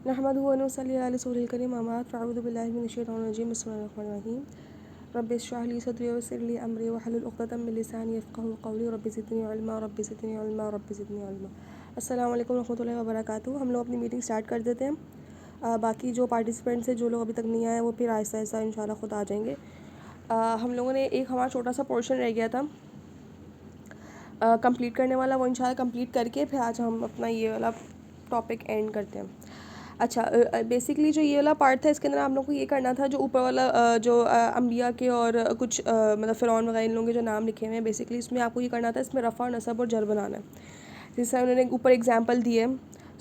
नहमदुहु व नसल्ली अला रसूलिल करीम अम्मा बाद फ़अऊज़ु बिल्लाहि मिनश शैतानिर रजीम बिस्मिल्लाहिर रहमानिर रहीम रब्बि इश्रह ली सदरी वयस्सिर ली अमरी वहलुल उक़दतम मिन लिसानी यफ़क़हू क़ौली रब्बि ज़िदनी इल्मा रब्बि ज़िदनी इल्मा रब्बि ज़िदनी इल्मा। अस्सलामु अलैकुम रहमतुल्लाहि व बरकातुहू। हम लोग अपनी मीटिंग स्टार्ट कर देते हैं। बाकी जो पार्टिसिपेंट्स हैं, जो लोग अभी तक नहीं आए, वो फिर आहिस्ता आहिस्ता इंशाल्लाह खुद आ जाएंगे। हम लोगों ने एक हमारा छोटा सा पोर्शन रह गया था कंप्लीट करने वाला, वो इंशाल्लाह कंप्लीट करके फिर आज हम अपना ये वाला टॉपिक एंड करते हैं। अच्छा, बेसिकली जो ये वाला पार्ट था, इसके अंदर आप लोग को ये करना था, जो ऊपर वाला जो अम्बिया के और कुछ मतलब फ़िरौन वगैरह इन लोगों के जो नाम लिखे हुए हैं, बेसिकली इसमें आपको ये करना था, इसमें रफ़ा और नसब और जर बनाना है। जैसे उन्होंने ऊपर एग्जांपल दिए,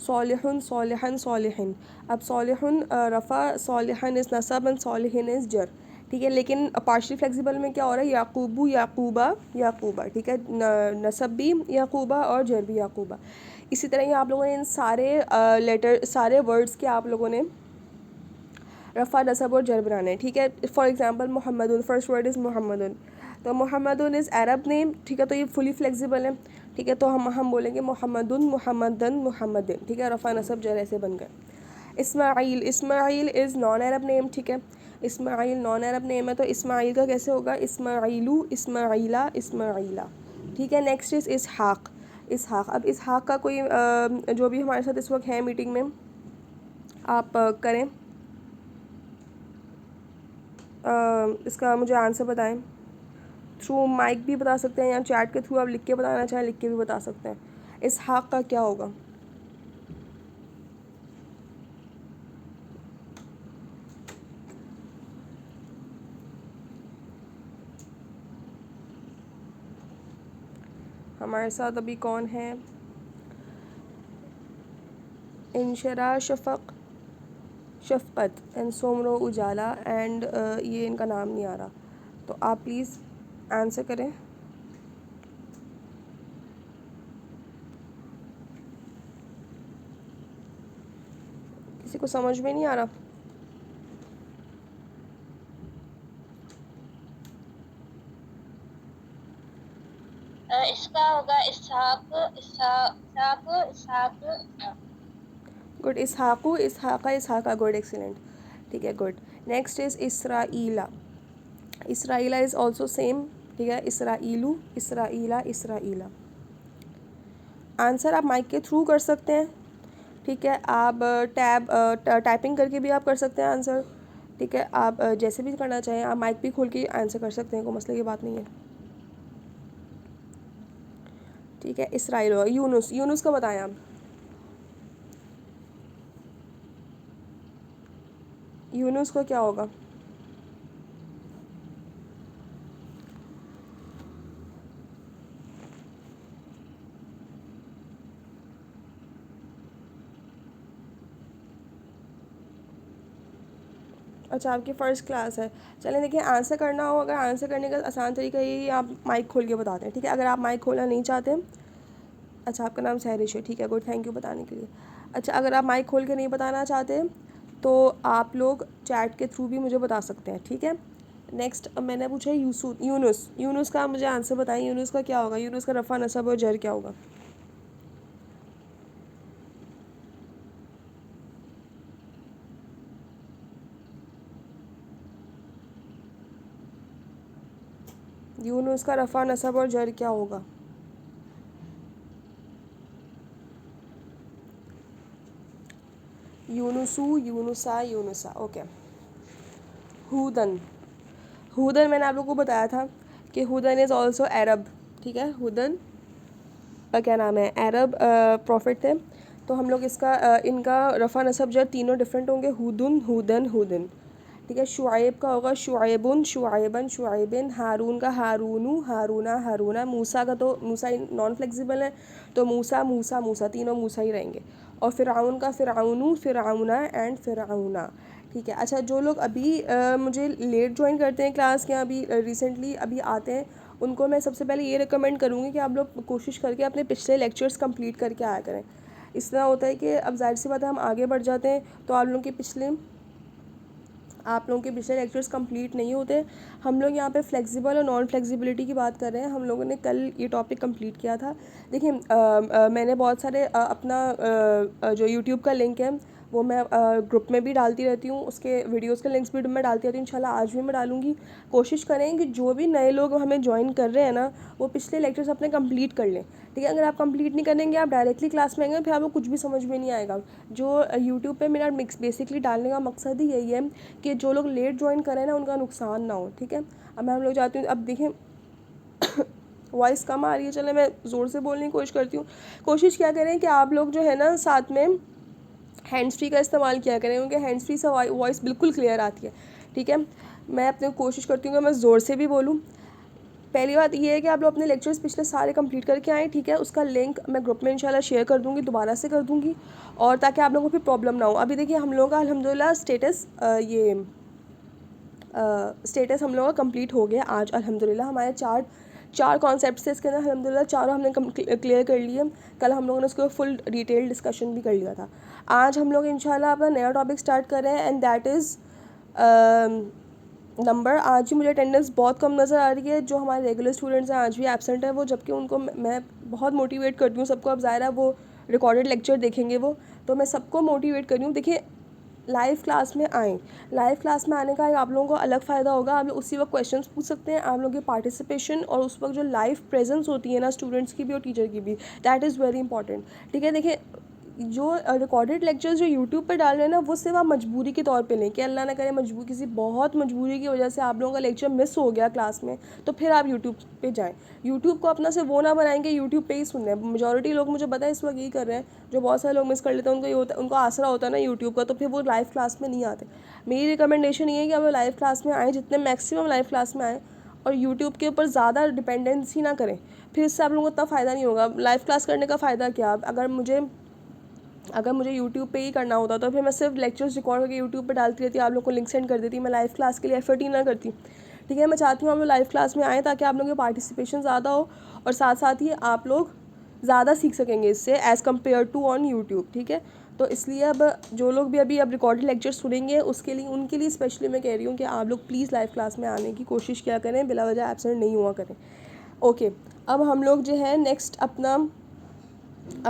सॉलिहुन सॉलिहन सॉलिहिन। अब सॉलिहुन रफ़ा, सॉलिहन इज़ नसब एंड सॉलिहिन इज़ जर। ठीक है, लेकिन पार्शियल फ्लेक्सिबल में क्या हो रहा है, याकूबू याकूबा याकूबा। ठीक है, नसब भी याकूबा और जर भी याकूबा। इसी तरह ही आप लोगों ने इन सारे लेटर, सारे वर्ड्स के आप लोगों ने रफ़ा नसब और जर बनाने हैं। ठीक है, फॉर एग्जांपल मोहम्मदुन, फर्स्ट वर्ड इज़ मोहम्मदुन, तो मोहम्मदुन इज़ अरब नेम। ठीक है, तो ये फुली फ्लेक्सिबल है। ठीक है, तो हम बोलेंगे मोहम्मदुन मोहम्मदन मोहम्मदिन। ठीक है, रफ़ा नसब जर ऐसे बन गए। Ismail, Ismail is non Arab name. ठीक है, इस्माइल नॉन अरब नेम है, तो इस्माइल का कैसे होगा, इस्माइलू इस्माइला इस्माइला। ठीक है, नेक्स्ट इज़ इसहाक, इसहाक। अब इसहाक का कोई जो भी हमारे साथ इस वक्त है मीटिंग में, आप करें, इसका मुझे आंसर बताएं। थ्रू माइक भी बता सकते हैं या चैट के थ्रू आप लिख के बताना चाहें, लिख के भी बता सकते हैं। इसहाक का क्या होगा? हमारे साथ अभी कौन है? Inshra, शफ़क़, शफ़क़त and Soomro Ujala and ये इनका नाम नहीं आ रहा, तो आप प्लीज़ आंसर करें। किसी को समझ में नहीं आ रहा? इसका होगा इसहाक इसहाक इसहाक इसहाक। गुड, इसहाकू इसहाका इसहाका, गुड, एक्सीलेंट। ठीक है, गुड। नेक्स्ट इज़ इसराइला, इसराइला इज़ ऑल्सो सेम। ठीक है, इसराइलू इसराइला इसराइला। आंसर आप माइक के थ्रू कर सकते हैं। ठीक है, आप टाइपिंग करके भी आप कर सकते हैं आंसर। ठीक है, आप जैसे भी करना चाहें, आप माइक भी खोल के आंसर कर सकते हैं, कोई मसले की बात नहीं है। ठीक है, इसराइल होगा। यूनुस, यूनुस का बताएं आप। यूनुस को क्या होगा? अच्छा, आपकी फ़र्स्ट क्लास है। चलें, देखिए, आंसर करना हो, अगर आंसर करने का आसान तरीका यही, आप माइक खोल के बताते हैं। ठीक है, अगर आप माइक खोलना नहीं चाहते, अच्छा, आपका नाम सहरिश है। ठीक है, गुड, थैंक यू बताने के लिए। अच्छा, अगर आप माइक खोल के नहीं बताना चाहते, तो आप लोग चैट के थ्रू भी मुझे बता सकते हैं। ठीक है, नेक्स्ट मैंने पूछा यूनुस, यूनुस का मुझे आंसर बताएं। यूनुस का क्या होगा? यूनुस का रफ़ा नसब और जर क्या होगा? यूनुस का रफ़ा नसब और जर क्या होगा? यूनुसू यूनुसा यूनुसा। ओके, हुदन, हुदन मैंने आप लोगों को बताया था कि हुदन इज़ ऑल्सो अरब। ठीक है, हुदन क्या नाम है, अरब प्रॉफिट थे, तो हम लोग इसका इनका रफ़ा नसब जर तीनों डिफरेंट होंगे, हुदुन हुदन हुदन। ठीक है, शुआइब का होगा शुआइबुन शुआइबन शुआइबिन। हारून का हारूनु हारूना हारूना। मूसा का तो मूसा नॉन फ्लेक्सिबल है, तो मूसा मूसा मूसा, तीनों मूसा ही रहेंगे। और फ़िरऔन का फ़िरऔनु फ़िरऔना एंड फ़िरऔना। ठीक है, अच्छा, जो लोग अभी मुझे लेट ज्वाइन करते हैं क्लास के, अभी रिसेंटली अभी आते हैं, उनको मैं सबसे पहले ये रिकमेंड करूँगी कि आप लोग कोशिश करके अपने पिछले लेक्चर्स कंप्लीट करके आया करें। इस तरह होता है कि अब जाहिर सी बात है, हम आगे बढ़ जाते हैं, तो आप लोगों के पिछले लेक्चर्स कंप्लीट नहीं होते। हम लोग यहाँ पे फ्लेक्सिबल और नॉन फ्लेक्सिबिलिटी की बात कर रहे हैं। हम लोगों ने कल ये टॉपिक कंप्लीट किया था। देखिए, मैंने बहुत सारे अपना जो यूट्यूब का लिंक है, वो मैं ग्रुप में भी डालती रहती हूँ, उसके वीडियोज़ के लिंक्स भी मैं डालती रहती हूँ। इंशाल्लाह आज भी मैं डालूँगी। कोशिश करें कि जो भी नए लोग हमें ज्वाइन कर रहे हैं ना, वो पिछले लेक्चर्स अपने कंप्लीट कर लें, ठीक है। अगर आप कंप्लीट नहीं करेंगे, आप डायरेक्टली क्लास में आएंगे, फिर आपको कुछ भी समझ में नहीं आएगा। जो यूट्यूब पे मेरा मिक्स बेसिकली डालने का मकसद ही यही है कि जो लोग लेट ज्वाइन करें ना, उनका नुकसान ना हो, ठीक है। अब हम लोग जाते हैं, अब देखें वॉइस कम आ रही है, चले मैं ज़ोर से बोलने की कोशिश करती हूँ। कोशिश क्या करें कि आप लोग जो है ना साथ में हैंड्स फ्री का इस्तेमाल किया करें, क्योंकि हैंड्स फ्री से वॉइस बिल्कुल क्लियर आती है, ठीक है। मैं अपने कोशिश करती हूँ कि मैं ज़ोर से भी बोलूँ। पहली बात ये है कि आप लोग अपने लेक्चर्स पिछले सारे कंप्लीट करके आएँ, ठीक है। उसका लिंक मैं ग्रुप में इंशाल्लाह शेयर कर दूँगी, दोबारा से कर दूँगी, और ताकि आप लोगों को फिर प्रॉब्लम ना हो। अभी देखिए हम लोगों का अल्हम्दुलिल्लाह स्टेटस हम लोगों का कंप्लीट हो गया आज अल्हम्दुलिल्लाह। हमारे चार कॉन्सेप्ट से इसके अंदर अल्हम्दुलिल्लाह चारों हमने क्लियर कर लिए। कल हम लोगों ने उसको फुल डिटेल डिस्कशन भी कर लिया था। आज हम लोग इंशाल्लाह अपना नया टॉपिक स्टार्ट कर रहे हैं, एंड दैट इज़ नंबर। आज ही मुझे अटेंडेंस बहुत कम नज़र आ रही है। जो हमारे रेगुलर स्टूडेंट्स हैं आज भी एब्सेंट है वो, जबकि उनको मैं बहुत मोटिवेट करती हूँ सबको। अब ज़ाहिर है वो रिकॉर्डेड लेक्चर देखेंगे वो, तो मैं सबको मोटिवेट कर रही हूँ। देखिए लाइव क्लास में आएँ, लाइव क्लास में आने का आप लोगों को अलग फ़ायदा होगा। आप लोग उसी वक्त क्वेश्चंस पूछ सकते हैं। आप लोगों की पार्टिसिपेशन और उस वक्त जो लाइव प्रेजेंस होती है ना स्टूडेंट्स की भी और टीचर की भी, दैट इज़ वेरी इंपॉर्टेंट, ठीक है। देखिए जो रिकॉर्डेड लेक्चर्स जो यूट्यूब पे डाल रहे हैं ना, वो सिर्फ आप मजबूरी के तौर पे लें कि अल्लाह ना करे किसी बहुत मजबूरी की वजह से आप लोगों का लेक्चर मिस हो गया क्लास में, तो फिर आप यूट्यूब पे जाएं। यूट्यूब को अपना से वो ना बनाएंगे यूट्यूब पे ही सुन रहे हैं। मेजॉरिटी लोग मुझे पता है इस वक्त यही कर रहे हैं, जो बहुत सारे लोग मिस कर लेते हैं। उनको ये होता है, उनको आसरा होता है ना यूट्यूब का, तो फिर वो लाइव क्लास में नहीं आते। मेरी रिकमेंडेशन ये है कि आप लाइव क्लास में आएँ, जितने मैक्सिमम लाइव क्लास में आएँ, और यूट्यूब के ऊपर ज़्यादा डिपेंडेंसी ना करें। फिर इससे आप लोगों को इतना फ़ायदा नहीं होगा। लाइव क्लास करने का फ़ायदा क्या, अगर मुझे यूट्यूब पे ही करना होता तो फिर मैं सिर्फ लेक्चर्स रिकॉर्ड करके यूट्यूब पे डालती रहती, आप लोग को लिंक सेंड कर देती। मैं लाइव क्लास के लिए एफर्ट ही ना करती, ठीक है। मैं चाहती हूँ आप लोग लाइव क्लास में आएँ, ताकि आप लोगों की पार्टिसिपेशन ज़्यादा हो, और साथ साथ ही आप लोग ज़्यादा सीख सकेंगे इससे as compare to on YouTube, ठीक है। तो इसलिए अब जो लोग भी अभी रिकॉर्डेड लेक्चर सुनेंगे उनके लिए स्पेशली मैं कह रही हूँ कि आप लोग प्लीज़ लाइव क्लास में आने की कोशिश किया करें, बिला वजह एब्सेंट नहीं हुआ करें। ओके, अब हम लोग जो है नेक्स्ट अपना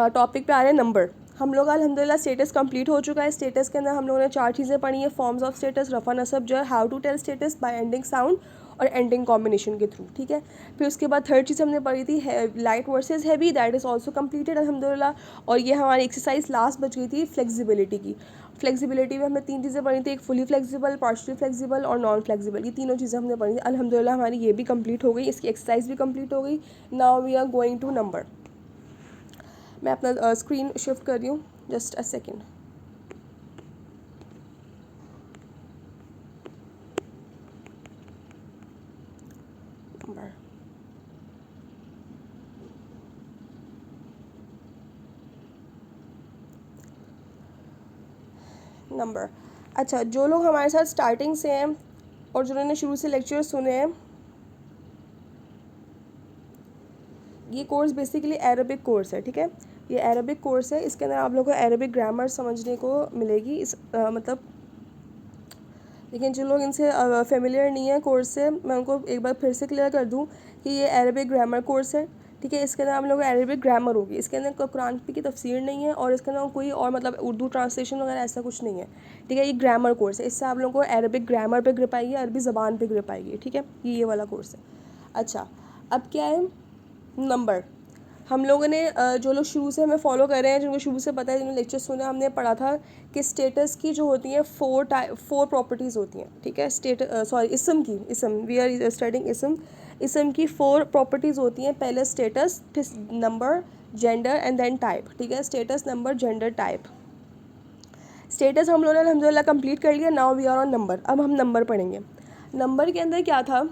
टॉपिक पे आ रहे हैं नंबर। हम लोग अल्हम्दुलिल्लाह स्टेटस कंप्लीट हो चुका है। स्टेटस के अंदर हम लोगों ने 4 चीज़ें पढ़ी हैं। फॉर्म्स ऑफ स्टेटस, रफ़ा नसब, जो है how to tell status by ending sound और एंडिंग कॉम्बिनेशन के थ्रू, ठीक है। फिर उसके बाद थर्ड चीज़ हमने पढ़ी थी light versus heavy, that is also completed अल्हम्दुलिल्लाह। और ये हमारी एक्सरसाइज लास्ट बच गई थी फ्लेक्सिबिलिटी की। फ्लेक्सिबिलिटी में हमने 3 चीज़ें पढ़ी थी, एक फुली फ्लेक्सिबल, पार्शली फ्लेक्सिबल और नॉन फ्लेक्सिबल। ये तीनों चीज़ें हमने पढ़ी थी। अल्हम्दुलिल्लाह हमारी ये भी कंप्लीट हो गई, इसकी एक्सरसाइज भी कंप्लीट हो गई। Now we are going to number. मैं अपना स्क्रीन शिफ्ट कर रही हूँ, जस्ट अ सेकेंड। नंबर। अच्छा, जो लोग हमारे साथ स्टार्टिंग से हैं और जिन्होंने शुरू से लेक्चर सुने हैं, ये कोर्स बेसिकली अरबिक कोर्स है, ठीक है। ये अरबिक कोर्स है, इसके अंदर आप लोगों को अरबिक ग्रामर समझने को मिलेगी। मतलब लेकिन जो लोग इनसे फेमिलियर नहीं है कोर्स से, मैं उनको एक बार फिर से क्लियर कर दूं कि ये अरबिक ग्रामर कोर्स है, ठीक है। इसके अंदर हम लोग अरबिक ग्रामर होगी। इसके अंदर कुरान की तफसीर नहीं है, और इसके अंदर कोई और मतलब उर्दू ट्रांसलेशन वगैरह ऐसा कुछ नहीं है, ठीक है। ये ग्रामर कोर्स है, इससे आप लोगों को अरबिक ग्रामर पे ग्रिप आएगी, अरबी ज़बान पे ग्रिप आएगी, ठीक है। ये वाला कोर्स है। अच्छा, अब क्या है नंबर। हम लोगों ने जो लोग शुरू से हमें फॉलो कर रहे हैं, जिनको शुरू से पता है, जिन्होंने लेक्चर सुना, हमने पढ़ा था कि स्टेटस की जो होती हैं 4 प्रॉपर्टीज़ होती हैं, ठीक है। इसम वी आर स्टडिंग इसम की 4 प्रॉपर्टीज़ होती हैं। पहले स्टेटस, फिर number, gender and then type, ठीक है। Status, number, gender, type. Status हम लोगों ने अल्हम्दुलिल्लाह कंप्लीट कर लिया। Now we are on number. अब हम नंबर पढ़ेंगे। नंबर के अंदर क्या था,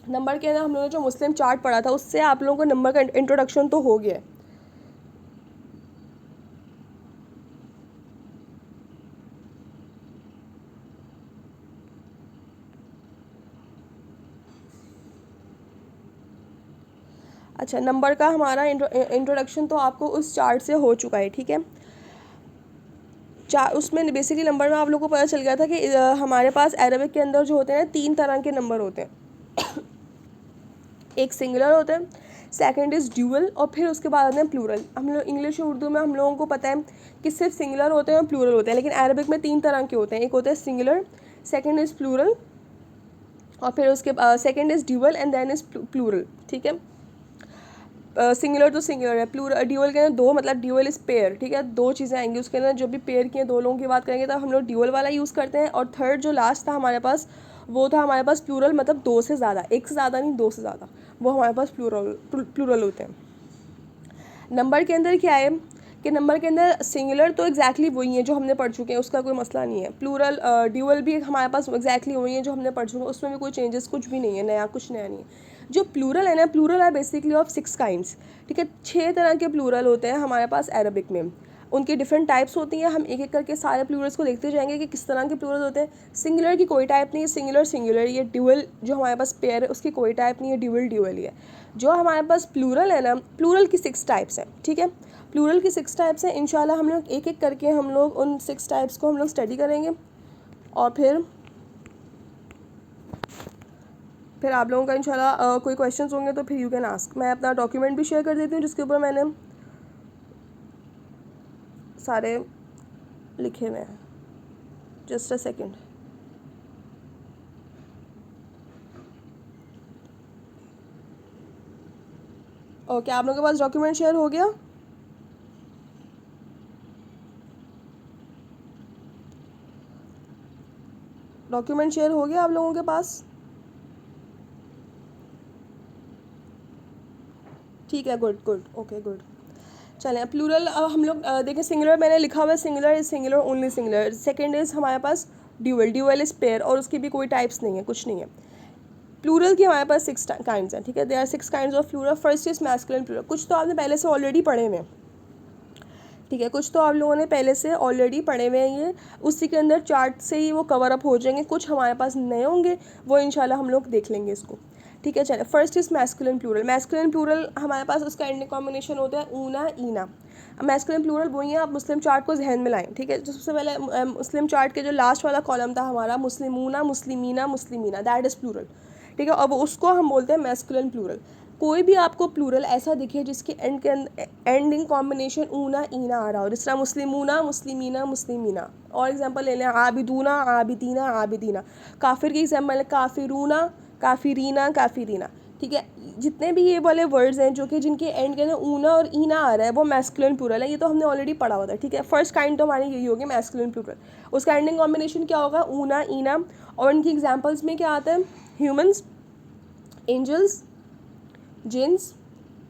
नंबर के अंदर हम लोगों ने जो मुस्लिम चार्ट पढ़ा था, उससे आप लोगों को नंबर का इंट्रोडक्शन तो हो गया। अच्छा, नंबर का हमारा इंट्रोडक्शन तो आपको उस चार्ट से हो चुका है, ठीक है। उसमें बेसिकली नंबर में आप लोगों को पता चल गया था कि हमारे पास अरबिक के अंदर जो होते हैं 3 तरह के नंबर होते हैं। एक सिंगुलर होता है, सेकंड इज़ ड्यूअल, और फिर उसके बाद आते हैं प्लूरल। हम लोग इंग्लिश और उर्दू में हम लोगों को पता है कि सिर्फ सिंगुलर होते हैं और प्लूरल होते हैं, लेकिन अरबिक में 3 तरह के होते हैं। एक होता है सिंगुलर, सेकंड इज़ प्लूरल, और फिर उसके second is dual and then is plural. ठीक है, सिंगुलर तो सिंगुलर है, प्लूरल ड्यूअल के अंदर दो, मतलब ड्यूअल इज़ पेयर। ठीक है, दो चीज़ें आएंगी उसके अंदर, जो भी पेयर की हैं, दो लोगों की बात करेंगे तो हम लोग ड्यूअल वाला यूज़ करते हैं। और थर्ड जो लास्ट था हमारे पास, वो था हमारे पास प्लूरल, मतलब दो से ज़्यादा, एक से ज़्यादा नहीं, दो से ज़्यादा, वो हमारे पास प्लूरल होते हैं। नंबर के अंदर क्या है कि नंबर के अंदर सिंगुलर तो एग्जैक्टली वही है जो हमने पढ़ चुके हैं, उसका कोई मसला नहीं है। प्लूरल ड्यूअल भी हमारे पास एग्जैक्टली वही है जो हमने पढ़ चुके हैं, उसमें भी कोई चेंजेस कुछ भी नहीं है, नया कुछ नया नहीं है। जो प्लूरल है ना, प्लूरल है बेसिकली ऑफ 6 काइंड्स। ठीक है, 6 तरह के प्लूरल होते हैं हमारे पास अरबिक में, उनकी डिफरेंट टाइप्स होती हैं। हम एक एक करके सारे प्लूरल्स को देखते जाएंगे कि किस तरह के प्लूरल होते हैं। सिंगुलर की कोई टाइप नहीं है, सिंगुलर सिंगुलर ही है। ड्यूअल जो हमारे पास पेयर है उसकी कोई टाइप नहीं है, ड्यूअल ड्यूअल ही है। जो हमारे पास प्लूरल है ना, प्लूरल की 6 टाइप्स हैं। ठीक है, प्लूरल की 6 टाइप्स हैं। इंशाल्लाह हम लोग एक एक करके हम लोग उन 6 टाइप्स को हम लोग स्टडी करेंगे, और फिर आप लोगों का इंशाल्लाह कोई क्वेश्चंस होंगे तो फिर यू कैन आस्क। मैं अपना डॉक्यूमेंट भी शेयर कर देती हूँ जिसके ऊपर मैंने सारे लिखे हुए हैं। Just a second. ओके, आप लोगों के पास डॉक्यूमेंट शेयर हो गया? डॉक्यूमेंट शेयर हो गया आप लोगों के पास? ठीक है, गुड गुड, ओके गुड। चलें, अब प्लूरल अब हम लोग देखें। सिंगुलर मैंने लिखा हुआ है, singular is singular only singular. Second is हमारे पास ड्यूअल, ड्यूअल इज़ पेयर, और उसकी भी कोई टाइप्स नहीं है, कुछ नहीं है। प्लूरल की हमारे पास 6 काइंड्स हैं। ठीक है, there are 6 kinds of plural. First is masculine plural. कुछ तो आपने पहले से ऑलरेडी पढ़े हुए हैं। ठीक है, कुछ तो आप लोगों ने पहले से ऑलरेडी पढ़े हुए हैं, ये उसी के अंदर चार्ट से ही वो कवर अप हो जाएंगे। कुछ हमारे पास नए होंगे, वो इंशाल्लाह हम लोग देख लेंगे इसको। ठीक है, चले। First is masculine plural. Masculine plural हमारे पास उसका एंडिंग कॉम्बिनेशन होता है ऊना ईना। मैस्कुलिन प्लूरल वही है, आप मुस्लिम चार्ट को जहन में लाएं। ठीक है, तो सबसे पहले मुस्लिम चार्ट के जो लास्ट वाला कॉलम था हमारा, मुस्लिमूना मुस्लिमीना मुस्लिमीना, दैट इज़ प्लूरल। ठीक है, अब उसको हम बोलते हैं मैस्कुलिन प्लूरल। कोई भी आपको प्लूरल ऐसा दिखे जिसके एंडिंग कॉम्बिनेशन ऊना ईना आ रहा हो, जिस तरह मुस्लिमूना मुस्लिमीना मुस्लिमीना। और एग्जांपल ले लें, आबिदूना आबिदीना आबिदीना। काफिर की एग्जांपल है काफिरूना काफिरीना काफिरीना। ठीक है, जितने भी ये वाले वर्ड्स हैं जो कि जिनके एंड के अंदर ऊना और ईना आ रहा है, वो मैस्कुलिन प्लूरल है। ये तो हमने ऑलरेडी पढ़ा हुआ था। ठीक है, फर्स्ट काइंड तो हमारी यही होगी, मैस्कुलिन प्लूरल। उसका एंडिंग कॉम्बिनेशन क्या होगा? ऊना ईना। और उनकी एग्जाम्पल्स में क्या आता है? Humans, angels, jinns,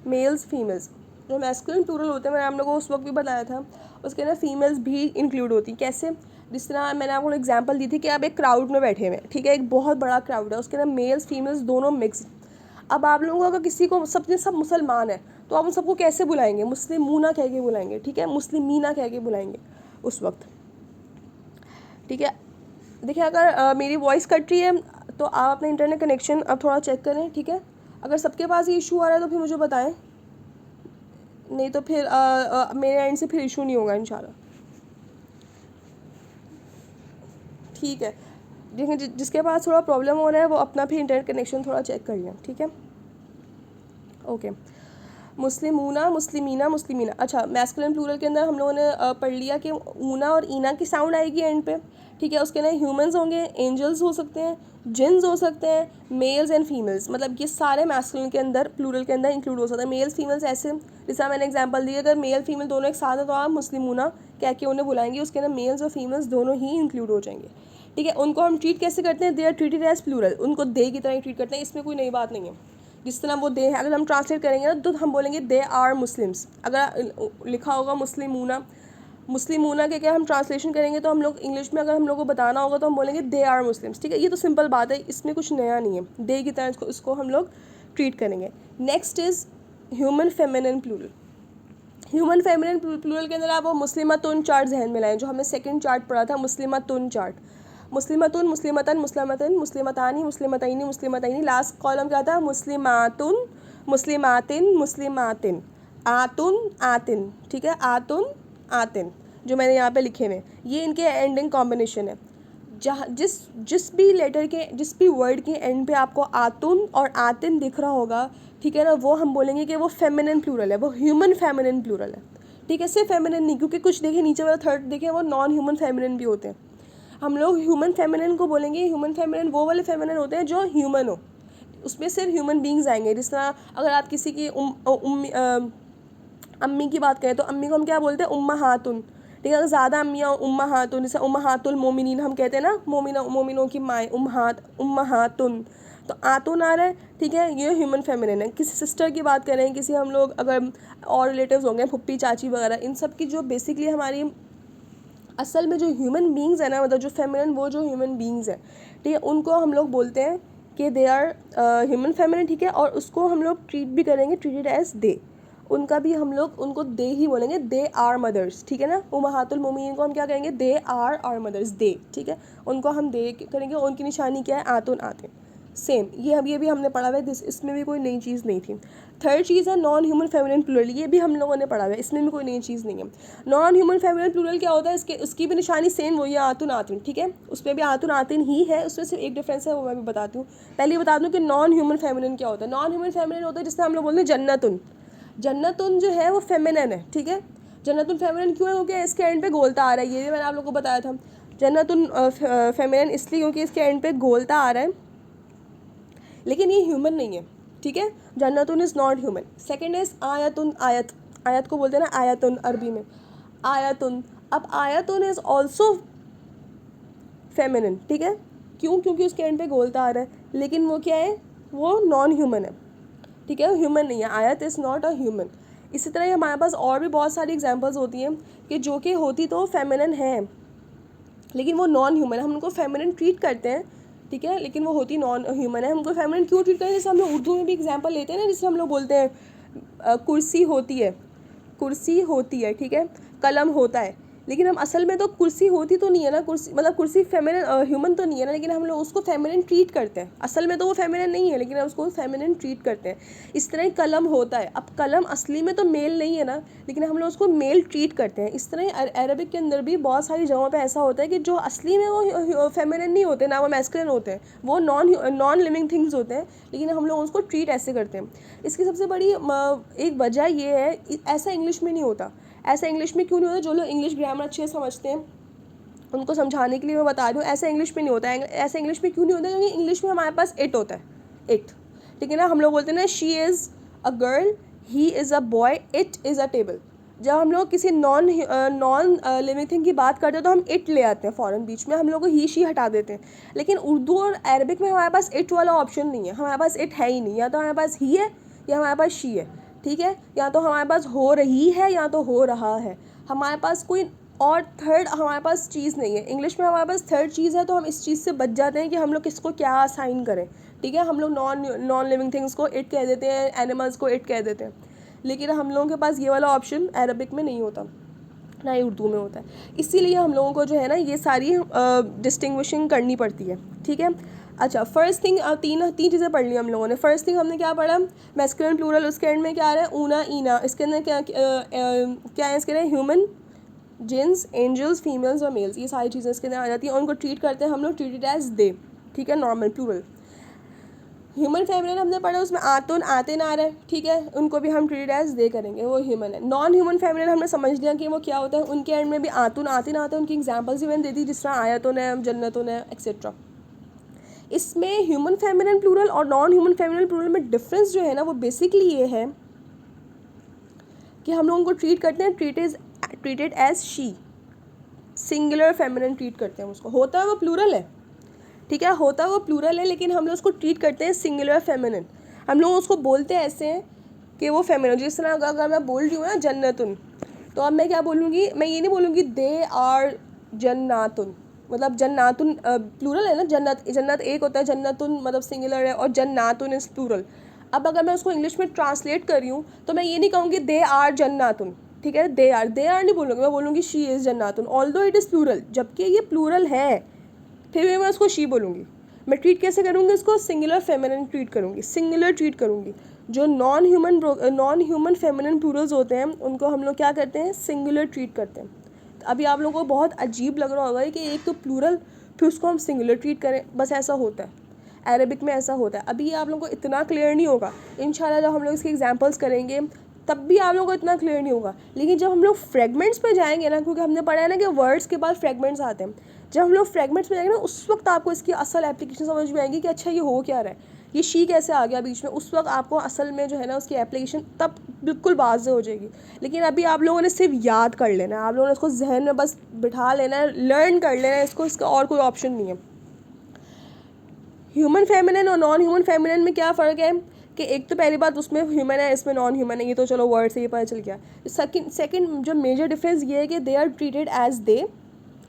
males, females. जो मैस्कुलिन प्लूरल होते हैं, मैंने आप लोगों को उस वक्त भी बताया था, उसके अंदर फीमेल्स भी इंक्लूड होती। कैसे? जिस तरह मैंने आपको एग्जांपल दी थी कि आप एक क्राउड में बैठे हुए हैं। ठीक है, एक बहुत बड़ा क्राउड है, उसके अंदर मेल्स फीमेल्स दोनों मिक्स। अब आप लोगों को अगर किसी को सब मुसलमान है तो आप उन सबको कैसे बुलाएंगे? मुस्लिमूना कह के बुलाएंगे। ठीक है, मुस्लिमीना कह के बुलाएंगे उस वक्त। ठीक है, देखिए अगर मेरी वॉइस कट रही है तो आप अपना इंटरनेट कनेक्शन अब थोड़ा चेक करें। ठीक है, अगर सबके पास ये इशू आ रहा है तो फिर मुझे बताएं, नहीं तो फिर मेरे एंड से फिर इशू नहीं होगा इंशाल्लाह। ठीक है, देखिए जिसके पास थोड़ा प्रॉब्लम हो रहा है वो अपना भी इंटरनेट कनेक्शन थोड़ा चेक कर लें। ठीक है, ओके। मुस्लिमूना मुस्लिमीना मुस्लिमीना। अच्छा, मैस्कुलिन प्लूरल के अंदर हम लोगों ने पढ़ लिया कि ऊना और ईना की साउंड आएगी एंड पे। ठीक है, उसके अंदर ह्यूमंस होंगे, एंजल्स हो सकते हैं, जिन्स हो सकते हैं, मेल्स एंड फीमेल्स। मतलब ये सारे मैस्कुलिन के अंदर प्लूरल के अंदर इंक्लूड हो सकते हैं। मेल्स फीमेल्स ऐसे, जैसा मैंने एग्जांपल दिया, अगर मेल फीमेल दोनों एक साथ है तो आप मुस्लिमूना कह के उन्हें बुलाएंगे, उसके अंदर मेल्स और फीमेल्स दोनों ही इंक्लूड हो जाएंगे। ठीक है, उनको हम ट्रीट कैसे करते हैं? They are treated as plural. उनको दे की तरह ही ट्रीट करते हैं, इसमें कोई नई बात नहीं है। जिस तरह वो दे है, अगर हम ट्रांसलेट करेंगे ना तो हम बोलेंगे दे आर मुस्लिम्स। अगर लिखा होगा मुस्लिमूना, मुस्लिमूना के क्या हम ट्रांसलेशन करेंगे तो हम लोग इंग्लिश में अगर हम लोग को बताना होगा तो हम बोलेंगे दे आर मुस्लिम्स। ठीक है, ये तो सिंपल बात है, इसमें कुछ नया नहीं है। दे की तरह इसको हम लोग ट्रीट करेंगे। Next is human feminine plural. Human feminine plural के अंदर आप वो मुस्लिमतुन चार्ट जहन में लाएं, जो हमने सेकंड चार्ट पढ़ा था, मुस्लिमतुन चार्ट। मुस्लिमतुन, मुस्लिमतन, मुस्लिमतन, मुस्लिमतानी, मुस्लिमतैनी, मुस्लिमतैनी। लास्ट कॉलम क्या था? मुस्लिमातुन, मुस्लिमातिन, मुस्लिमातिन, आतुन, आतिन। ठीक है, आतुन, आतिन, जो मैंने यहाँ पे लिखे हुए, ये इनके एंडिंग कॉम्बिनेशन है। जहाँ जिस भी लेटर के, जिस भी वर्ड के एंड पे आपको आतुन और आतिन दिख रहा होगा, ठीक है ना, वो हम बोलेंगे कि वो फेमिनिन प्लूरल है, वो ह्यूमन फेमिनिन प्लूरल है, ठीक है। सिर्फ फेमिनिन नहीं, क्योंकि कुछ देखिए नीचे वाला थर्ड देखिए वो नॉन ह्यूमन फेमिनिन भी होते हैं। हम लोग ह्यूमन फेमिनिन को बोलेंगे, ह्यूमन फेमिनिन वो वाले फेमिनिन होते हैं जो ह्यूमन हो, उसमें सिर्फ ह्यूमन बींग्स आएंगे। जिस तरह अगर आप किसी की अम्मी की बात करें तो अम्मी को हम क्या बोलते हैं, उम्मा हातुन, ठीक है। अगर ज़्यादा अम्मियाँ उम्मा हातुन, जैसे उम्मा हातुल मोमिनीन हम कहते हैं ना, मोमिनों की माएँ उम्मा हातुन, तो आतुन आ रहा है, ठीक है, ये ह्यूमन फेमिनिन है। किसी सिस्टर की बात करें, किसी हम लोग अगर और रिलेटिव्स होंगे फुप्पी चाची वगैरह, इन सब की जो बेसिकली हमारी असल में जो ह्यूमन बींग्स है ना, मतलब जो फेमिनिन वो जो ह्यूमन बींग्स हैं, ठीक है, उनको हम लोग बोलते हैं कि दे आर ह्यूमन फेमिनिन, ठीक है। और उसको हम लोग ट्रीट भी करेंगे, ट्रीटेड एज दे, उनका भी हम लोग उनको दे ही बोलेंगे, दे आर मदर्स, ठीक है ना। उम्महातुल मोमिनीन को हम क्या कहेंगे, दे आर आर मदर्स, दे, ठीक है, उनको हम दे करेंगे। उनकी निशानी क्या है, आतुन आते, सेम ये भी हमने पढ़ा हुआ है, इसमें भी कोई नई चीज़ नहीं थी। थर्ड चीज़ है नॉन ह्यूमन फेमिनिन प्लूरल, ये भी हम लोगों ने पढ़ा हुआ है, इसमें भी कोई नई चीज़ नहीं है। नॉन ह्यूमन फेमिनिन प्लूरल क्या होता है, उसकी भी निशानी सेम वही है, आतुन आतिन, ठीक है, उसमें भी आतुन आतिन ही है, उसमें सिर्फ एक डिफरेंस है, वो मैं भी बताती हूँ। पहले बता दूँ कि नॉन ह्यूमन फेमिनिन क्या होता है। नॉन ह्यूमन फेमिनिन होता है जिसमें हम लोग बोलते हैं जन्नतुन, जन्नतुन जो है वो फेमिनिन है, ठीक है। जन्नतुन फेमिनिन क्यों है, क्योंकि इसके एंड पे गोलता आ रहा है, ये भी मैंने आप लोगों को बताया था। जन्नतुन फेमिनिन इसलिए क्योंकि इसके एंड पे गोलता आ रहा है, लेकिन ये ह्यूमन नहीं है, ठीक है। जन्नतुन is not human. Second is आयतुन, आयत, आयत को बोलते हैं ना आयतुन अरबी में, आयतुन। अब आयतुन इज़ ऑल्सो फेमिनिन, ठीक है, क्यों, क्योंकि उसके एंड पे गोलता आ रहा है, लेकिन वो क्या है, वो नॉन ह्यूमन है, ठीक है, ह्यूमन नहीं है, आयत इज़ नॉट अ ह्यूमन। इसी तरह हमारे पास और भी बहुत सारी एग्जांपल्स होती हैं कि जो कि होती तो फेमिनिन है, लेकिन वो नॉन ह्यूमन है, हम उनको फेमिनिन ट्रीट करते हैं, ठीक है, लेकिन वो होती नॉन ह्यूमन है। हमको फेमिनिन क्यों ट्रीट करते हैं, जैसे हम लोग उर्दू में भी एग्जांपल लेते हैं ना, जिससे हम लोग बोलते हैं कुर्सी होती है, कुर्सी होती है, ठीक है, कलम होता है, लेकिन हम असल में तो कुर्सी होती तो नहीं है ना, कुर्सी मतलब कुर्सी फेमिनिन ह्यूमन तो नहीं है ना, लेकिन हम लोग उसको फेमिनिन ट्रीट करते हैं, असल में तो वो फेमिनिन नहीं है, लेकिन हम उसको फेमिनिन ट्रीट करते हैं। इस तरह कलम होता है, अब कलम असली में तो मेल नहीं है ना, लेकिन हम लोग उसको मेल ट्रीट करते हैं। इस तरह अरबिक के अंदर भी बहुत सारी जगहों पे ऐसा होता है कि जो असली में वो फेमिनिन नहीं होते ना, वो मैस्कुलिन होते हैं, वो नॉन लिविंग थिंग्स होते हैं, लेकिन हम लोग उसको ट्रीट ऐसे करते हैं। इसकी सबसे बड़ी एक वजह ये है, ऐसा इंग्लिश में नहीं होता। ऐसा इंग्लिश में क्यों नहीं होता, जो लोग इंग्लिश ग्रामर अच्छे से समझते हैं उनको समझाने के लिए मैं बता रही हूँ, ऐसा इंग्लिश में नहीं होता है। ऐसा इंग्लिश में क्यों नहीं होता, क्योंकि इंग्लिश में हमारे पास इट होता है, इट, ठीक है ना। हम लोग बोलते हैं ना, she is a girl, he is a boy, it is a table. जब हम लोग किसी नॉन लिविंग थिंग की बात करते हैं तो हम इट ले आते हैं फ़ौरन, बीच में हम लोग को ही शी हटा देते हैं। लेकिन उर्दू और अरबिक में हमारे पास इट वाला ऑप्शन नहीं है, हमारे पास इट है ही नहीं, या तो हमारे पास ही है या हमारे पास शी है, ठीक है, या तो हमारे पास हो रही है या तो हो रहा है, हमारे पास कोई और थर्ड हमारे पास चीज़ नहीं है। इंग्लिश में हमारे पास थर्ड चीज़ है, तो हम इस चीज़ से बच जाते हैं कि हम लोग किसको क्या असाइन करें, ठीक है। हम लोग नॉन लिविंग थिंग्स को इट कह देते हैं, एनिमल्स को इट कह देते हैं, लेकिन हम लोगों के पास ये वाला ऑप्शन अरबिक में नहीं होता, ना ही उर्दू में होता है। इसीलिए हम लोगों को जो है ना ये सारी डिस्टिंग्विशिंग करनी पड़ती है, ठीक है। अच्छा, फर्स्ट थिंग, तीन चीज़ें पढ़ ली हम लोगों ने। फर्स्ट थिंग हमने क्या पढ़ा, मैस्कुलिन प्लूरल, उसके एंड में क्या आ रहा है, ऊना ईना, इसके अंदर क्या है, इसके अंदर ह्यूमन, जिन्स, एंजल्स, फीमेल्स और मेल्स, ये सारी चीज़ें इसके अंदर आ जाती हैं, और उनको ट्रीट करते हैं हम लोग, ट्रीटेड एज दे, ठीक है, नॉर्मल प्लूरल। ह्यूमन फेमिनिन हमने पढ़ा, उसमें आतुन आतिन आ रहा है, ठीक है, उनको भी हम ट्रीटेड एज दे करेंगे, वो ह्यूमन है। नॉन ह्यूमन फेमिनिन हमने समझ लिया कि वो क्या होता है, उनके एंड में भी आतुन आतिन आता है, उनकी एग्जांपल्स भी मैंने दे दी, जिस तरह आयतुन है, जन्नतुन है, एक्सेट्रा। इसमें ह्यूमन फेमिनिन प्लूरल और नॉन ह्यूमन फेमिनिन प्लूरल में डिफरेंस जो है ना, वो बेसिकली ये है कि हम लोग उनको ट्रीट करते हैं treated as she, singular feminine treat करते हैं उसको, होता है वो प्लूरल है, ठीक है, होता है वो प्लूरल है, लेकिन हम लोग उसको ट्रीट करते हैं सिंगुलर फेमिनिन। हम लोग उसको बोलते हैं ऐसे हैं कि वो फेमिनिन, जिस तरह अगर मैं बोल रही हूँ ना जन्नतुन, तो अब मैं क्या बोलूँगी, मैं ये नहीं बोलूँगी दे आर जन्नातुन, मतलब जन्नातुन प्लूरल है ना, जन्नत एक होता है, जन्नतुन मतलब सिंगुलर है, और जन्नातुन इज़ प्लूरल। अब अगर मैं उसको इंग्लिश में ट्रांसलेट कर रही हूँ तो मैं ये नहीं कहूँगी दे आर जन्नातुन, ठीक है, दे आर नहीं बोलूँगी, मैं बोलूँगी शी इज़ जन्नातुन, ऑल्दो इट इज़ प्लूरल, जबकि ये प्लूरल है, फिर भी मैं उसको शी बोलूँगी। मैं ट्रीट कैसे करूँगी इसको, सिंगुलर फेमिनिन ट्रीट करूँगी, सिंगुलर ट्रीट करूँगी। जो नॉन ह्यूमन फेमिनिन प्लूरल्स होते हैं उनको हम लोग क्या करते हैं, सिंगुलर ट्रीट करते हैं। तो अभी आप लोगों को बहुत अजीब लग रहा होगा कि एक तो फिर उसको हम सिंगुलर ट्रीट करें, बस ऐसा होता है अरेबिक में, ऐसा होता है। अभी ये आप लोगों को इतना क्लियर नहीं होगा, इंशाल्लाह जब हम लोग इसके एग्जांपल्स करेंगे तब भी आप लोगों को इतना क्लियर नहीं होगा। लेकिन जब हम लोग फ्रेगमेंट्स पे जाएंगे ना, क्योंकि हमने पढ़ा है ना कि वर्ड्स के बाद फ्रेगमेंट्स आते हैं, जब हम लोग फ्रेगमेंट्स में जाएंगे ना उस वक्त आपको इसकी असल एप्लीकेशन समझ में आएगी कि अच्छा ये हो क्या रहा है, ये शी कैसे आ गया बीच में। उस वक्त आपको असल में जो है ना उसकी एप्लीकेशन तब बिल्कुल वाज़ेह हो जाएगी। लेकिन अभी आप लोगों ने सिर्फ याद कर लेना है, आप लोगों ने इसको जहन में बस बिठा लेना है, लर्न कर लेना है इसको, इसका और कोई ऑप्शन नहीं है। ह्यूमन फेमिनिन और नॉन ह्यूमन फेमिनिन में क्या फ़र्क है कि एक तो पहली बात उसमें ह्यूमन है, इसमें नॉन ह्यूमन है, ये तो चलो वर्ड से ही पता चल गया। सेकंड जो मेजर डिफरेंस ये है कि they are treated as they,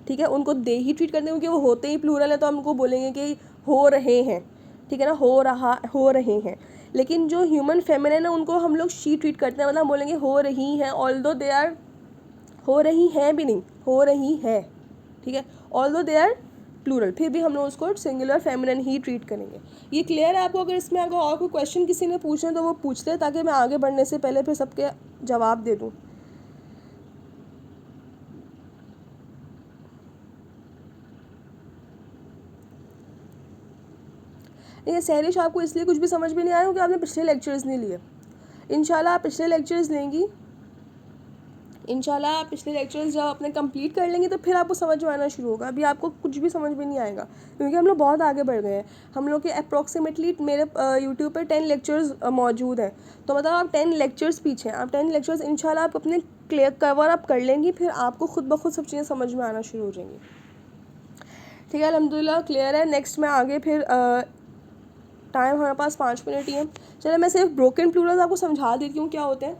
ठीक है, उनको दे ही ट्रीट करते हैं क्योंकि वो होते ही प्लूरल है, तो हमको बोलेंगे कि हो रहे हैं, ठीक है ना, हो रहे हैं। लेकिन जो ह्यूमन फेमिनिन है उनको हम लोग शी ट्रीट करते हैं, मतलब बोलेंगे हो रही हैं, ऑल्दो दे आर, हो रही हैं भी नहीं, हो रही है, ठीक है, ऑल्दो दे आर प्लूरल, फिर भी हम लोग उसको सिंगुलर फेमिनिन ही ट्रीट करेंगे। ये क्लियर है आपको? अगर इसमें अगर और कोई क्वेश्चन किसी ने पूछना है तो वो पूछ ले, ताकि मैं आगे बढ़ने से पहले फिर सबके जवाब दे दूँ। ये सहरिश आपको इसलिए कुछ भी समझ में नहीं आया क्योंकि आपने पिछले लेक्चर्स नहीं लिए। इंशाल्लाह आप पिछले लेक्चर्स लेंगी, इंशाल्लाह आप पिछले लेक्चर्स जब अपने कंप्लीट कर लेंगे तो फिर आपको समझ में आना शुरू होगा। अभी आपको कुछ भी समझ में नहीं आएगा क्योंकि हम लोग बहुत आगे बढ़ गए हैं। हम लोग के अप्रॉक्सीमेटली मेरे यूट्यूब पर 10 लेक्चर्स मौजूद हैं, तो मतलब आप 10 लेक्चर्स पीछे हैं। आप 10 लेक्चर्स इंशाल्लाह आप अपने क्लियर कवर अप कर लेंगी, फिर आपको खुद ब खुद सब चीज़ें समझ में आना शुरू हो जाएंगी। ठीक है, अल्हम्दुलिल्लाह क्लियर है। नेक्स्ट में आगे फिर टाइम हमारे पास 5 मिनट ही है। चलो मैं सिर्फ ब्रोकन प्लूरल्स आपको समझा देती हूँ क्या होते हैं,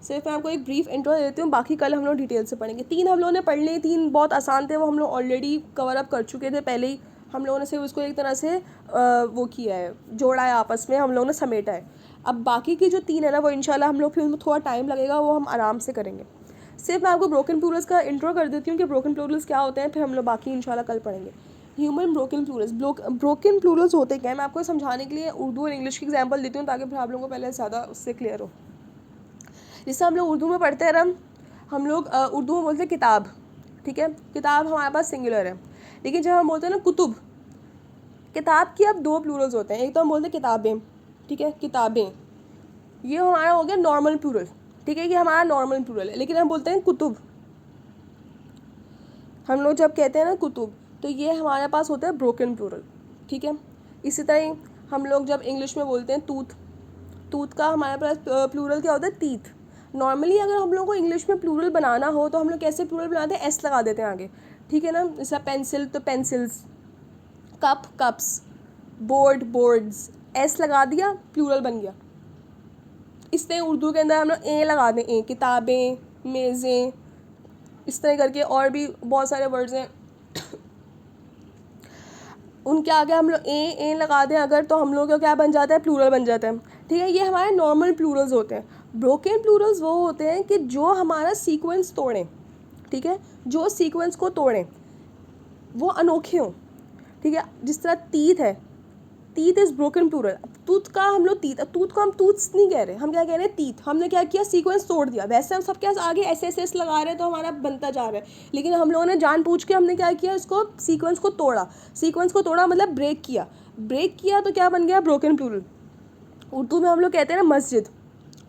सिर्फ मैं आपको एक ब्रीफ इंट्रो दे देती हूँ, बाकी कल हम लोग डिटेल से पढ़ेंगे। 3 हम लोगों ने पढ़ लिए, 3 बहुत आसान थे, वो हम लोग ऑलरेडी कवर अप कर चुके थे पहले ही। हम लोगों ने सिर्फ उसको एक तरह से वो किया है, जोड़ा है आपस में, हम लोगों ने समेटा है। अब बाकी की जो 3 है ना वो इंशाल्लाह हम लोग फिर उनमें थोड़ा टाइम लगेगा, वो हम आराम से करेंगे। सिर्फ मैं आपको ब्रोकन प्लूरल्स का इंट्रो कर देती हूँ कि ब्रोकन प्लूरल्स क्या होते हैं, फिर हम लोग बाकी इंशाल्लाह कल पढ़ेंगे। Human broken Plurals, broken Plurals होते क्या है, मैं आपको समझाने के लिए उर्दू और इंग्लिश की एग्जांपल देती हूँ ताकि फिर आप लोगों को पहले ज़्यादा उससे क्लियर हो। जिससे हम लोग उर्दू में पढ़ते हैं हम लोग उर्दू में बोलते हैं किताब, ठीक है, किताब हमारे पास सिंगुलर है। लेकिन जब हम बोलते हैं ना कुतुब, किताब की अब 2 प्लूरल्स होते हैं, एक तो हम बोलते हैं किताबें, ठीक है, किताबें, ये हमारा हो गया नॉर्मल प्लूरल, ठीक है, ये हमारा नॉर्मल प्लूरल है। लेकिन हम बोलते हैं कुतुब, हम लोग जब कहते हैं ना कुतुब तो ये हमारे पास होता है ब्रोकन प्लूरल, ठीक है। इसी तरह ही हम लोग जब इंग्लिश में बोलते हैं तूत, तूत का हमारे पास प्लूरल क्या होता है, तीत। नॉर्मली अगर हम लोग को इंग्लिश में प्लूरल बनाना हो तो हम लोग कैसे प्लूरल बनाते हैं, एस लगा देते हैं आगे, ठीक है ना। जैसा पेंसिल तो pencils, cup cups, board boards, S लगा दिया प्लूरल बन गया। इस तरह उर्दू के अंदर हम लोग ए लगा दें, ए, किताबें, मेज़ें, इस तरह करके और भी बहुत सारे वर्ड्स हैं, उनके आगे हम लोग ए लगा दें अगर, तो हम लोग का क्या बन जाता है, प्लूरल बन जाता है, ठीक है। ये हमारे नॉर्मल प्लूरल्स होते हैं। ब्रोकन प्लूरल्स वो होते हैं कि जो हमारा सीक्वेंस तोड़ें, ठीक है, जो सीक्वेंस को तोड़ें, वो अनोखे हों, ठीक है। जिस तरह तीत है, तीत इज़ ब्रोकन प्लूरल। तूत का हम लोग तीत, तूत को हम तूत्स नहीं कह रहे, हम क्या कह रहे हैं, तीत। हमने क्या किया, सीक्वेंस तोड़ दिया। वैसे हम सबके आगे एस लगा रहे हैं तो हमारा बनता जा रहा है, लेकिन हम लोगों ने जानबूझ के हमने क्या किया, इसको सीक्वेंस को तोड़ा। सीक्वेंस को तोड़ा मतलब ब्रेक किया, ब्रेक किया तो क्या बन गया, ब्रोकन प्लूरल। उर्दू में हम लोग कहते हैं ना मस्जिद,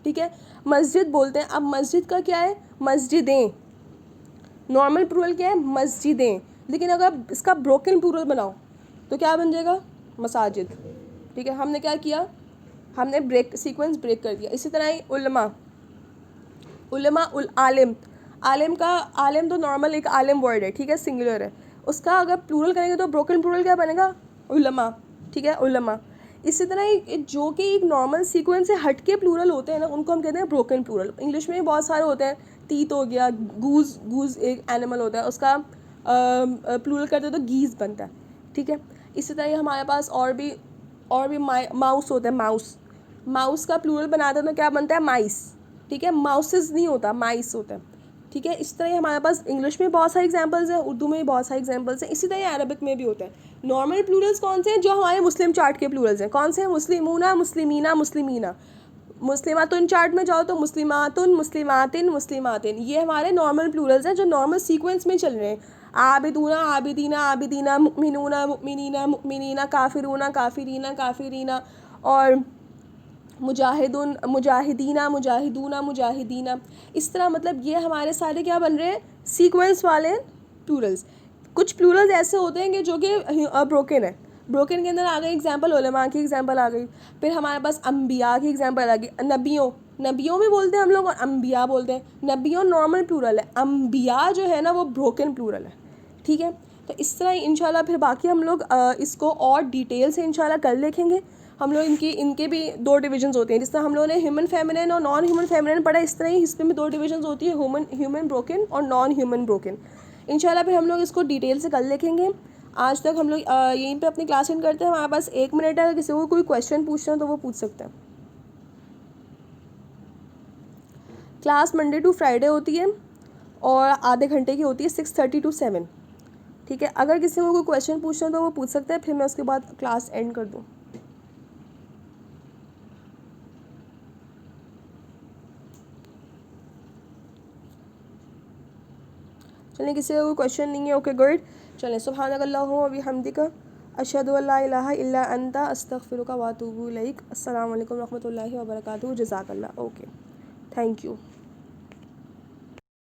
ठीक है, मस्जिद बोलते हैं। अब मस्जिद का क्या है, मस्जिदें, नॉर्मल प्लूरल क्या है, मस्जिदें। लेकिन अगर इसका ब्रोकन प्लूरल बनाओ तो क्या बन जाएगा, मसाजिद, ठीक है। हमने क्या किया, हमने ब्रेक, सीक्वेंस ब्रेक कर दिया। इसी तरह ही उलमा, उलमा आलिम, आलिम का, आलिम तो नॉर्मल एक आलिम वर्ड है, ठीक है, सिंगुलर है। उसका अगर प्लूरल करेंगे तो ब्रोकन प्लूरल क्या बनेगा, उलमा, ठीक है, उलमा। इसी तरह ही जो कि एक नॉर्मल सीक्वेंस से हट के प्लूरल होते हैं ना, उनको हम कहते हैं ब्रोकन प्लूरल। इंग्लिश में भी बहुत सारे होते हैं, तीत हो गया, गूज एक एनिमल होता है, उसका प्लूरल करते हैं तो गीज बनता है, ठीक है। इसी तरह ही हमारे पास और भी माउस होता है, माउस का प्लूरल बनाते हैं तो क्या बनता है, माइस, ठीक है, माउसेस नहीं होता, माइस होता है, ठीक है। इस तरह ही हमारे पास इंग्लिश में बहुत सारे एग्जांपल्स हैं, उर्दू में भी बहुत सारे एग्जांपल्स हैं, इसी तरह अरबिक में भी होता है। नॉर्मल प्लूरल्स कौन से हैं, जो हमारे मुस्लिम चार्ट के प्लूरल्स हैं, कौन से हैं, मुस्लिमूना, मुस्लिमीना, मुस्लिमीना। मुस्लिमातुन चार्ट में जाओ तो मुस्लिमातुन, मुस्लिमातिन, मुस्लिमातिन, ये हमारे नॉर्मल प्लूरल्स हैं जो नॉर्मल सीक्वेंस में चल रहे हैं। आबिदूना आबिदीना आबिदीना, मुमिनूना मुमिनीना मुमिनीना, काफिरूना काफिरीना काफिरीना, और मुजाहिदुन मुजाहिदीना मुजाहिदूना मुजाहिदीना। इस तरह मतलब ये हमारे सारे क्या बन रहे हैं, सीक्वेंस वाले प्लूरल्स। कुछ प्लूरल्स ऐसे होते हैं कि जो कि ब्रोकन है, ब्रोकन के अंदर आ गई एग्जांपल, उलमा की एग्जांपल आ गई, फिर हमारे पास अम्बिया की एग्जांपल आ गई, नबियों, नबियों में बोलते हैं हम लोग और अम्बिया बोलते हैं। नबियों नॉर्मल प्लूरल है, अम्बिया जो है ना वो ब्रोकन प्लूरल है, ठीक है। तो इस तरह इंशाल्लाह फिर बाकी हम लोग इसको और डिटेल से इंशाल्लाह कल देखेंगे। हम लोग इनके भी दो डिविजन्स होते हैं, जिस तरह हम लोगों ने ह्यूमन फेमिनिन और नॉन ह्यूमन फेमिनिन पढ़ा, इस तरह ही इसमें भी दो डिविजन्स होती है, ह्यूमन ब्रोकन और नॉन ह्यूमन ब्रोकन। इंशाल्लाह फिर हम लोग इसको डिटेल से कल देखेंगे। आज तक हम लोग यहीं पे अपनी क्लास एंड करते हैं। हमारे पास 1 मिनट है, अगर किसी को कोई क्वेश्चन पूछना है तो वो पूछ सकते हैं। क्लास मंडे टू फ्राइडे होती है और आधे घंटे की होती है, 6:30 to 7, ठीक है। अगर किसी को कोई क्वेश्चन पूछना है तो वो पूछ सकते हैं, फिर मैं उसके बाद क्लास एंड कर दूँ। चलिए, किसी का कोई क्वेश्चन नहीं है, ओके गुड। चलें, सुब्हानकल्लाहुम्मा व बिहम्दिका अशहदु अल्ला इलाहा इल्ला अंता अस्तगफिरुका व अतूबु इलैक। अस्सलामु अलैकुम रहमतुल्लाहि व बरकातुहू। जज़ाकल्लाह। Okay, thank you.